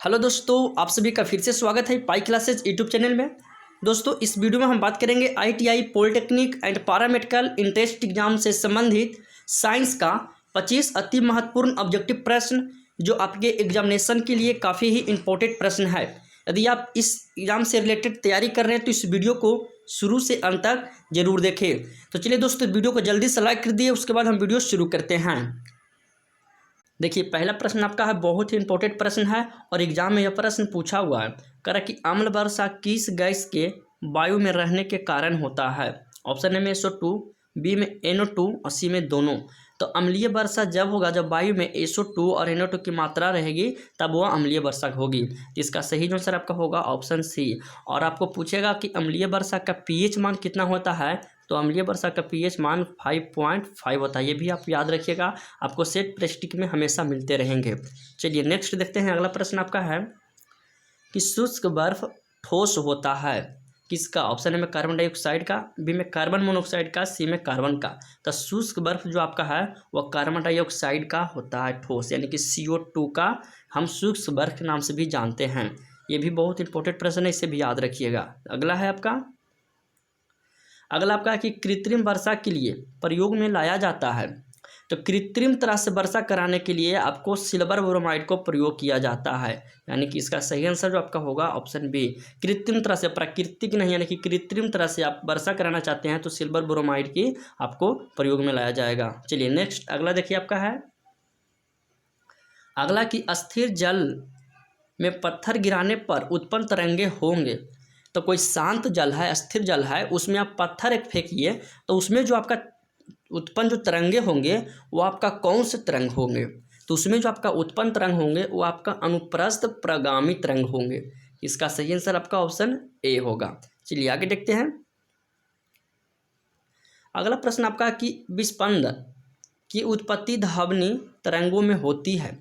Hello दोस्तों, आप सभी का फिर से स्वागत है पाई क्लासेज यूट्यूब चैनल में। दोस्तों, इस वीडियो में हम बात करेंगे ITI polytechnic and paramedical entrance exam से संबंधित साइंस का 25 अति महत्वपूर्ण ऑब्जेक्टिव प्रश्न, जो आपके एग्जामिनेशन के लिए काफ़ी ही इंपॉर्टेंट प्रश्न है। यदि आप इस एग्जाम से रिलेटेड तैयारी कर रहे हैं तो इस वीडियो को शुरू से अंत तक जरूर देखें। तो चलिए दोस्तों, वीडियो को जल्दी से लाइक कर दिए, उसके बाद हम वीडियो शुरू करते हैं। देखिए, पहला प्रश्न आपका है, बहुत ही इंपॉर्टेंट प्रश्न है और एग्जाम में यह प्रश्न पूछा हुआ है। कह रहा कि अम्ल वर्षा किस गैस के वायु में रहने के कारण होता है। ऑप्शन ए में SO2, बी में NO2 और सी में दोनों। तो अम्लीय वर्षा जब होगा जब वायु में SO2 और NO2 की मात्रा रहेगी, तब वह अम्लीय वर्षा होगी। इसका सही आंसर आपका होगा ऑप्शन सी। और आपको पूछेगा कि अम्लीय वर्षा का pH मान कितना होता है, तो अम्लीय वर्षा का pH मान 5.5 होता है। ये भी आप याद रखिएगा, आपको सेट प्रेस्टिक में हमेशा मिलते रहेंगे। चलिए नेक्स्ट देखते हैं। अगला प्रश्न आपका है कि शुष्क बर्फ ठोस होता है किसका। ऑप्शन ए में कार्बन डाइऑक्साइड का, बी में कार्बन मोनोऑक्साइड का, सी में कार्बन का। तो शुष्क बर्फ जो आपका है वह कार्बन डाइऑक्साइड का होता है ठोस, यानी कि CO2 का हम शुष्क बर्फ के नाम से भी जानते हैं। ये भी बहुत इंपॉर्टेंट प्रश्न है, इसे भी याद रखिएगा। अगला आपका है कि कृत्रिम वर्षा के लिए प्रयोग में लाया जाता है। तो कृत्रिम तरह से वर्षा कराने के लिए आपको सिल्वर ब्रोमाइड को प्रयोग किया जाता है, यानी कि इसका सही आंसर जो आपका होगा ऑप्शन बी। कृत्रिम तरह से, प्राकृतिक नहीं, यानी कि कृत्रिम तरह से आप वर्षा कराना चाहते हैं तो सिल्वर ब्रोमाइड की आपको प्रयोग में लाया जाएगा। चलिए नेक्स्ट अगला देखिए आपका है। अगला कि स्थिर जल में पत्थर गिराने पर उत्पन्न तरंगे होंगे। तो कोई शांत जल है, स्थिर जल है, उसमें आप पत्थर एक फेंकिए तो उसमें जो आपका उत्पन्न जो तरंगे होंगे वो आपका कौन से तरंग होंगे। तो उसमें जो आपका उत्पन्न तरंग होंगे वो आपका अनुप्रस्थ प्रगामी तरंग होंगे। इसका सही आंसर आपका ऑप्शन ए होगा। चलिए आगे देखते हैं। अगला प्रश्न आपका कि विस्पंदन की उत्पत्ति ध्वनि तरंगों में होती है।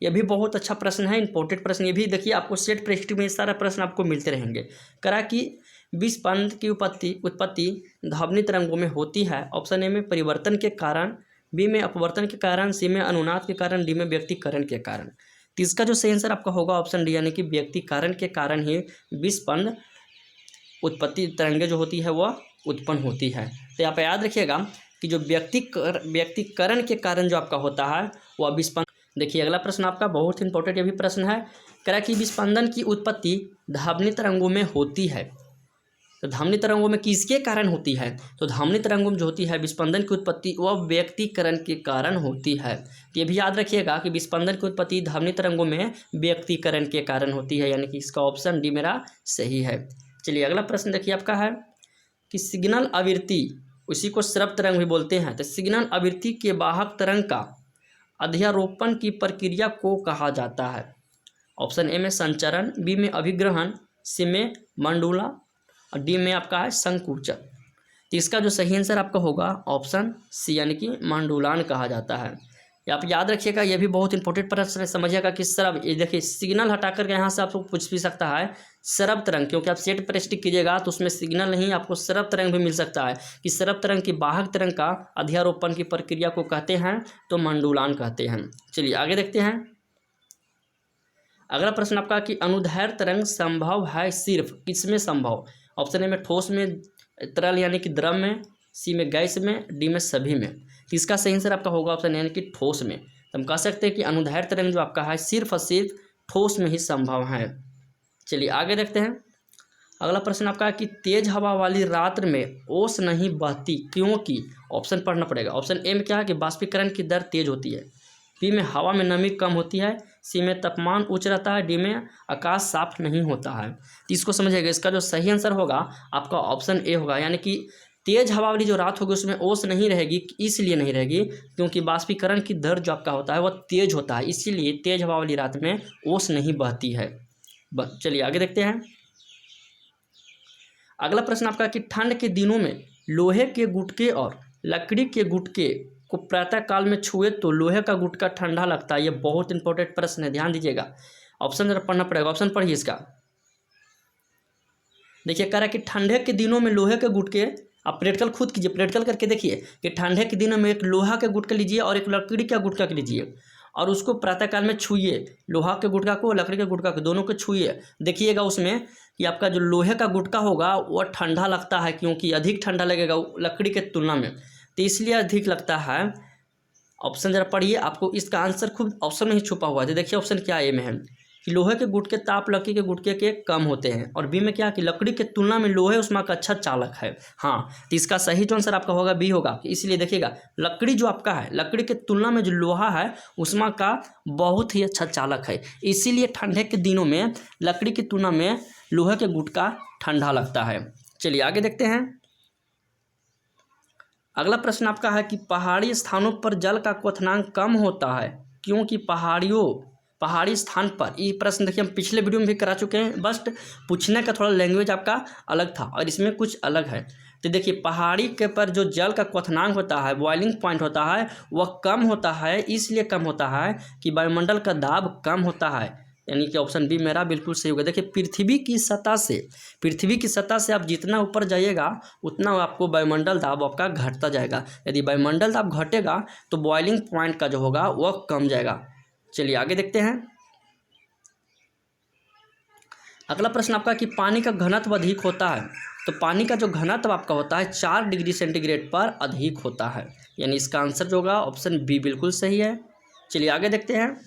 यह भी बहुत अच्छा प्रश्न है, इंपॉर्टेंट प्रश्न। ये भी देखिए, आपको सेट प्रेस्टिक में सारा प्रश्न आपको मिलते रहेंगे। करा कि विस्पंदन की उत्पत्ति ध्वनि तरंगों में होती है। ऑप्शन ए में परिवर्तन के कारण, बी में अपवर्तन के कारण, सी में अनुनाद के कारण, डी में व्यक्तिकरण के कारण। तो इसका जो सही आंसर आपका होगा ऑप्शन डी, यानी कि व्यक्तिकरण के कारण ही विस्पंदन उत्पत्ति तरंगे जो होती है वह उत्पन्न होती है। तो आप याद रखिएगा कि जो व्यक्तिकरण के कारण जो आपका होता है वह विस्पंदन। देखिए अगला प्रश्न आपका बहुत इंपॉर्टेंट, ये भी प्रश्न है। कह रहा कि विस्पंदन की उत्पत्ति ध्वनि तरंगों में होती है। तो ध्वनि तरंगों में किसके कारण होती है। तो ध्वनि तरंगों में जो होती है विस्पंदन की उत्पत्ति वह व्यक्तिकरण के कारण होती है। तो ये भी याद रखिएगा कि विस्पंदन की उत्पत्ति ध्वनि तरंगों में व्यक्तिकरण के कारण होती है, यानी कि इसका ऑप्शन डी मेरा सही है। चलिए अगला प्रश्न देखिए आपका है कि सिग्नल आवृत्ति, उसी को श्रव्य तरंग भी बोलते हैं। तो सिग्नल आवृत्ति के वाहक तरंग का अध्यारोपण की प्रक्रिया को कहा जाता है। ऑप्शन ए में संचरण, बी में अभिग्रहण, सी में मंडूला और डी में आपका है संकुचन। तो इसका जो सही आंसर आपका होगा ऑप्शन सी, यानी कि मंडूलान कहा जाता है। आप याद रखिएगा, यह भी बहुत इंपॉर्टेंट प्रश्न है। समझिएगा कि श्रव्य, ये देखिए सिग्नल हटा करके यहाँ से आपको पूछ भी सकता है श्रव्य तरंग, क्योंकि आप सेट प्रेस्टिक कीजिएगा तो उसमें सिग्नल नहीं, आपको श्रव्य तरंग भी मिल सकता है कि श्रव्य तरंग की वाहक तरंग का अध्यारोपण की प्रक्रिया को कहते हैं तो मंडूलान कहते हैं। चलिए आगे देखते हैं। अगला प्रश्न आपका कि अनुदैर्ध्य तरंग संभव है सिर्फ किसमें संभव। ऑप्शन ए में ठोस में, तरल यानी कि द्रव में, सी में गैस में, डी में सभी में। तो इसका सही आंसर आपका होगा ऑप्शन यानी कि ठोस में। तो हम कह सकते हैं कि अनुदैर्ध्य तरंग जो आपका है सिर्फ और सिर्फ ठोस में ही संभव है। चलिए आगे देखते हैं। अगला प्रश्न आपका है कि तेज हवा वाली रात्र में ओस नहीं बहती क्योंकि। ऑप्शन पढ़ना पड़ेगा। ऑप्शन ए में क्या है कि बाष्पीकरण की दर तेज होती है, बी में हवा में नमी कम होती है, सी में तापमान उच्च रहता है, डी में आकाश साफ नहीं होता है। तो इसको समझिएगा, इसका जो सही आंसर होगा आपका ऑप्शन ए होगा, यानी कि तेज हवा वाली जो रात होगी उसमें ओस नहीं रहेगी। इसलिए नहीं रहेगी क्योंकि बाष्पीकरण की दर जो आपका होता है वह तेज होता है, इसीलिए तेज हवा वाली रात में ओस नहीं बहती है। चलिए आगे देखते हैं। अगला प्रश्न आपका कि ठंड के दिनों में लोहे के गुटके और लकड़ी के गुटके को प्रातः काल में छुए तो लोहे का गुटका ठंडा लगता है। ये बहुत इंपॉर्टेंट प्रश्न है, ध्यान दीजिएगा। ऑप्शन जरा पढ़ना पड़ेगा, ऑप्शन पढ़िए इसका। देखिए कह रहा है कि ठंडे के दिनों में लोहे के गुटके, आप प्रैक्टिकल खुद कीजिए, प्रैक्टिकल करके देखिए कि ठंडे के दिनों में एक लोहा के गुटका लीजिए और एक लकड़ी का गुटका लीजिए और उसको प्रातःकाल में छूइए, लोहा के गुटका को लकड़ी के गुटका को दोनों को छूइए, देखिएगा उसमें कि आपका जो लोहे का गुटका होगा वह ठंडा लगता है, क्योंकि अधिक ठंडा लगेगा लकड़ी के तुलना में, तो इसलिए अधिक लगता है। ऑप्शन जरा पढ़िए, आपको इसका आंसर खुद ऑप्शन में ही छुपा हुआ है। तो देखिए ऑप्शन क्या ए में है कि लोहे के गुटके ताप लकड़ी के गुटके के कम होते हैं, और बी में क्या कि लकड़ी के तुलना में लोहे उष्मा का अच्छा चालक है। हाँ, तो इसका सही जो आंसर आपका होगा बी होगा। इसलिए देखिएगा लकड़ी जो आपका है, लकड़ी के तुलना में जो लोहा है उष्मा का बहुत ही अच्छा चालक है, इसीलिए ठंडे के दिनों में लकड़ी की तुलना में लोहे के गुटका ठंडा लगता है। चलिए आगे देखते हैं। अगला प्रश्न आपका है कि पहाड़ी स्थानों पर जल का क्वथनांक कम होता है, क्योंकि पहाड़ी स्थान पर, ये प्रश्न देखिए हम पिछले वीडियो में भी करा चुके हैं, बस पूछने का थोड़ा लैंग्वेज आपका अलग था और इसमें कुछ अलग है। तो देखिए पहाड़ी के पर जो जल का क्वथनांक होता है, बॉइलिंग पॉइंट होता है, वह कम होता है। इसलिए कम होता है कि वायुमंडल का दाब कम होता है, यानी कि ऑप्शन बी मेरा बिल्कुल सही होगा। देखिए पृथ्वी की सतह से आप जितना ऊपर जाइएगा उतना आपको वायुमंडल दाब आपका घटता जाएगा। यदि वायुमंडल दाब घटेगा तो बॉइलिंग पॉइंट का जो होगा वह कम जाएगा। चलिए आगे देखते हैं। अगला प्रश्न आपका कि पानी का घनत्व अधिक होता है, तो पानी का जो घनत्व आपका होता है 4 डिग्री सेंटीग्रेड पर अधिक होता है, यानी इसका आंसर जो होगा ऑप्शन बी बिल्कुल सही है। चलिए आगे देखते हैं।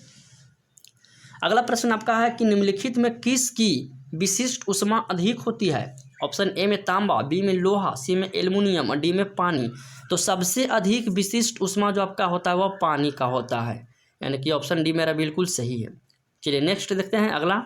अगला प्रश्न आपका है कि निम्नलिखित में किसकी विशिष्ट ऊष्मा अधिक होती है। ऑप्शन ए में तांबा, बी में लोहा, सी में एल्युमिनियम और डी में पानी। तो सबसे अधिक विशिष्ट ऊष्मा जो आपका होता है वह पानी का होता है, यानी कि ऑप्शन डी मेरा बिल्कुल सही है। चलिए नेक्स्ट देखते हैं अगला।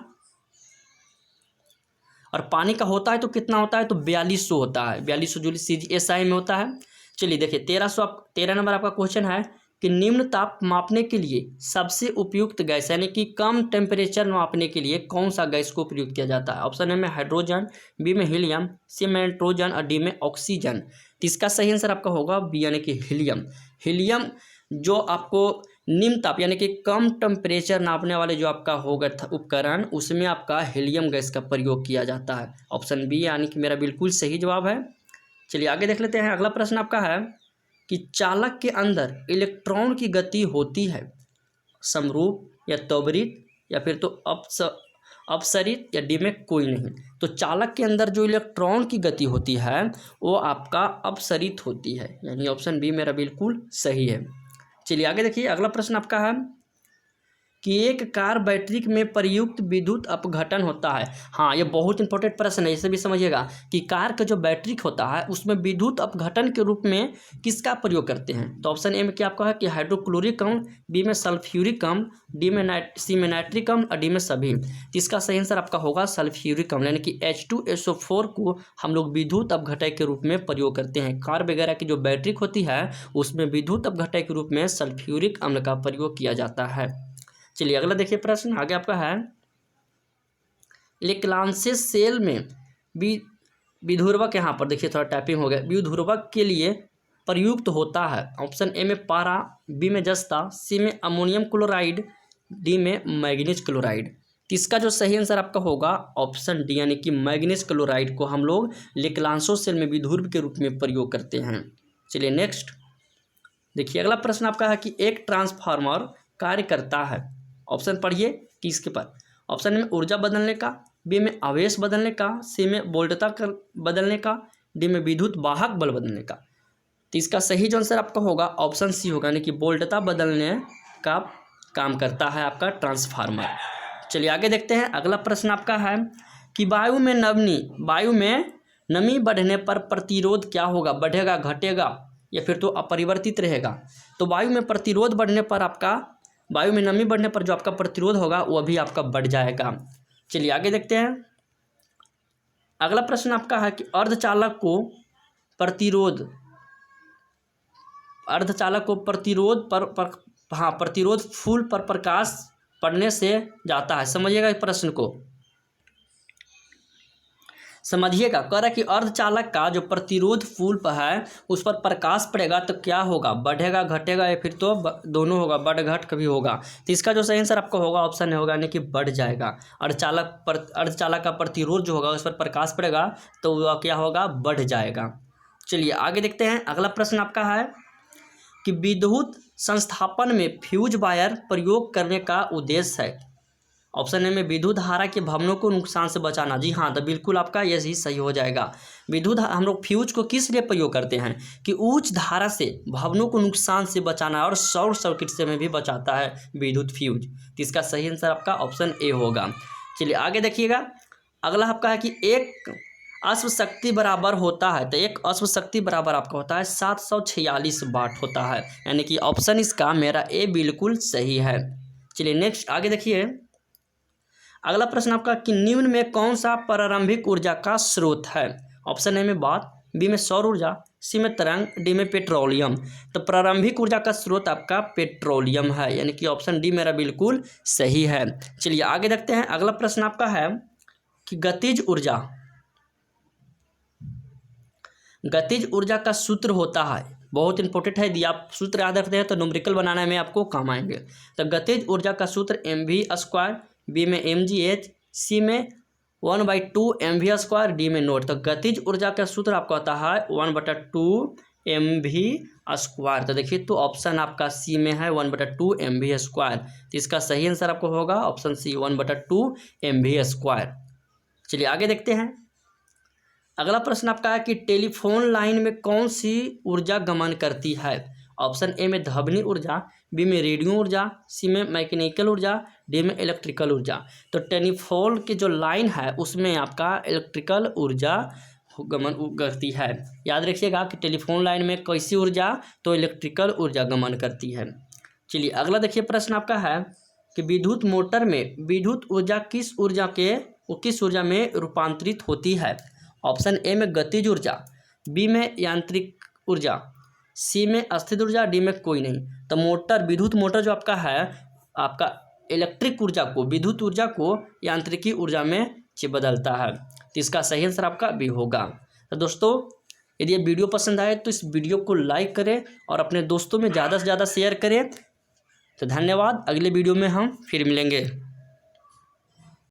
और पानी का होता है तो कितना होता है, तो 4200 होता है, 4200 जूल CGSI में होता है। चलिए देखिए 13 नंबर आपका क्वेश्चन है कि निम्न ताप मापने के लिए सबसे उपयुक्त गैस, यानी कि कम टेम्परेचर मापने के लिए कौन सा गैस को प्रयुक्त किया जाता है। ऑप्शन ए में हाइड्रोजन, बी में हीलियम, सी में नाइट्रोजन और डी में ऑक्सीजन। तो इसका सही आंसर आपका होगा बी, यानी कि हीलियम। हीलियम जो आपको निम्न ताप यानी कि कम टेम्परेचर नापने वाले जो आपका होगा उपकरण, उसमें आपका हीलियम गैस का प्रयोग किया जाता है। ऑप्शन बी यानी कि मेरा बिल्कुल सही जवाब है। चलिए आगे देख लेते हैं। अगला प्रश्न आपका है कि चालक के अंदर इलेक्ट्रॉन की गति होती है समरूप या त्वरित या फिर तो अपसरित या डी में कोई नहीं। तो चालक के अंदर जो इलेक्ट्रॉन की गति होती है वो आपका अपसरित होती है, यानी ऑप्शन बी मेरा बिल्कुल सही है। चलिए आगे देखिए। अगला प्रश्न आपका है कि एक कार बैटरी में प्रयुक्त विद्युत अपघटन होता है। हाँ, ये बहुत इंपॉर्टेंट प्रश्न है, इसे भी समझिएगा कि कार का जो बैटरी होता है उसमें विद्युत अपघटन के रूप में किसका प्रयोग करते हैं। तो ऑप्शन ए में क्या आपका है कि हाइड्रोक्लोरिक अम्ल, बी में सल्फ्यूरिक अम्ल, सी में नाइट्रिक अम्ल और डी में सभी। तो इसका सही आंसर आपका होगा सल्फ्यूरिक अम्ल, यानी कि H2SO4 को हम लोग विद्युत अपघटय के रूप में प्रयोग करते हैं। कार वगैरह की जो बैटरी होती है उसमें विद्युत अपघटय के रूप में सल्फ्यूरिक अम्ल का प्रयोग किया जाता है। चलिए अगला देखिए प्रश्न आगे आपका है लेक्लांसे सेल में विधुर्वक, यहाँ पर देखिए थोड़ा टाइपिंग हो गया, विधुर्वक के लिए प्रयुक्त होता है। ऑप्शन ए में पारा, बी में जस्ता, सी में अमोनियम क्लोराइड, डी में मैग्नीज क्लोराइड। इसका जो सही आंसर आपका होगा ऑप्शन डी, यानी कि मैग्नीज क्लोराइड को हम लोग लेक्लांसो सेल में विधुर्व के रूप में प्रयोग करते हैं। चलिए नेक्स्ट देखिए। अगला प्रश्न आपका है कि एक ट्रांसफार्मर कार्य करता है। ऑप्शन पढ़िए कि इसके पर ऑप्शन में ऊर्जा बदलने का, बी में आवेश बदलने का, सी में वोल्टता बदलने का, डी में विद्युत वाहक बल बदलने का। तो इसका सही जो आंसर आपका होगा ऑप्शन सी होगा, यानी कि वोल्टता बदलने का काम करता है आपका ट्रांसफार्मर। चलिए आगे देखते हैं। अगला प्रश्न आपका है कि वायु में नमी बढ़ने पर प्रतिरोध क्या होगा, बढ़ेगा, घटेगा या फिर तो अपरिवर्तित रहेगा। तो वायु में प्रतिरोध बढ़ने पर आपका, वायु में नमी बढ़ने पर जो आपका प्रतिरोध होगा वह भी आपका बढ़ जाएगा। चलिए आगे देखते हैं। अगला प्रश्न आपका है कि अर्धचालक को प्रतिरोध फूल पर प्रकाश पड़ने से जाता है। समझिएगा इस प्रश्न को, समझिएगा। कह रहा है कि अर्धचालक का जो प्रतिरोध फूल पर है उस पर प्रकाश पड़ेगा तो क्या होगा, बढ़ेगा, घटेगा या फिर तो दोनों होगा, बढ़ घट कभी होगा। तो इसका जो सही आंसर आपका होगा ऑप्शन होगा, यानी कि बढ़ जाएगा। अर्धचालक का प्रतिरोध जो होगा उस पर प्रकाश पड़ेगा तो वह क्या होगा, बढ़ जाएगा। चलिए आगे देखते हैं। अगला प्रश्न आपका है कि विद्युत संस्थापन में फ्यूज वायर प्रयोग करने का उद्देश्य है? ऑप्शन ए में विद्युत धारा के भवनों को नुकसान से बचाना। जी हाँ, तो बिल्कुल आपका ये ही सही हो जाएगा। विद्युत हम लोग फ्यूज को किस लिए प्रयोग करते हैं कि उच्च धारा से भवनों को नुकसान से बचाना और शॉर्ट सर्किट से में भी बचाता है विद्युत फ्यूज। तो इसका सही आंसर आपका ऑप्शन ए होगा। चलिए आगे देखिएगा, अगला आपका है कि एक अश्व शक्ति बराबर होता है, तो एक अश्व शक्ति बराबर आपका होता है 746 वाट होता है, यानी कि ऑप्शन इसका मेरा ए बिल्कुल सही है। चलिए नेक्स्ट आगे देखिए, अगला प्रश्न आपका कि निम्न में कौन सा प्रारंभिक ऊर्जा का स्रोत है? ऑप्शन ए में बात, बी में सौर ऊर्जा, सी में तरंग, डी में पेट्रोलियम। तो प्रारंभिक ऊर्जा का स्रोत आपका पेट्रोलियम है, यानी कि ऑप्शन डी मेरा बिल्कुल सही है। चलिए आगे देखते हैं, अगला प्रश्न आपका है कि गतिज ऊर्जा का सूत्र होता है, बहुत इंपॉर्टेंट है, यदि आप सूत्र याद रखते हैं तो न्यूमेरिकल बनाने में आपको काम आएंगे। तो गतिज ऊर्जा का सूत्र mv², बी में mgh, सी में 1/2 mv², डी में नोट। तो गतिज ऊर्जा का सूत्र आपका होता है 1/2 mv²। तो देखिए, तो ऑप्शन आपका सी में है 1/2 mv²। तो इसका सही आंसर आपको होगा ऑप्शन सी 1/2 mv²। चलिए आगे देखते हैं, अगला प्रश्न आपका है कि टेलीफोन लाइन में कौन सी ऊर्जा गमन करती है? ऑप्शन ए में ध्वनि ऊर्जा, बी में रेडियो ऊर्जा, सी में मैकेनिकल ऊर्जा, डी में इलेक्ट्रिकल ऊर्जा। तो टेलीफोन की जो लाइन है उसमें आपका इलेक्ट्रिकल ऊर्जा गमन करती है। याद रखिएगा कि टेलीफोन लाइन में कैसी ऊर्जा, तो इलेक्ट्रिकल ऊर्जा गमन करती है। चलिए अगला देखिए, प्रश्न आपका है कि विद्युत मोटर में विद्युत ऊर्जा किस ऊर्जा में रूपांतरित होती है? ऑप्शन ए में गतिज ऊर्जा, बी में यांत्रिक ऊर्जा, सी में स्थिर ऊर्जा, डी में कोई नहीं। तो विद्युत मोटर जो आपका है, आपका इलेक्ट्रिक ऊर्जा को, विद्युत ऊर्जा को यांत्रिकी ऊर्जा में बदलता है। तो इसका सही आंसर आपका बी होगा। तो दोस्तों, यदि ये वीडियो पसंद आए तो इस वीडियो को लाइक करें और अपने दोस्तों में ज़्यादा से ज़्यादा शेयर करें। तो धन्यवाद, अगले वीडियो में हम फिर मिलेंगे।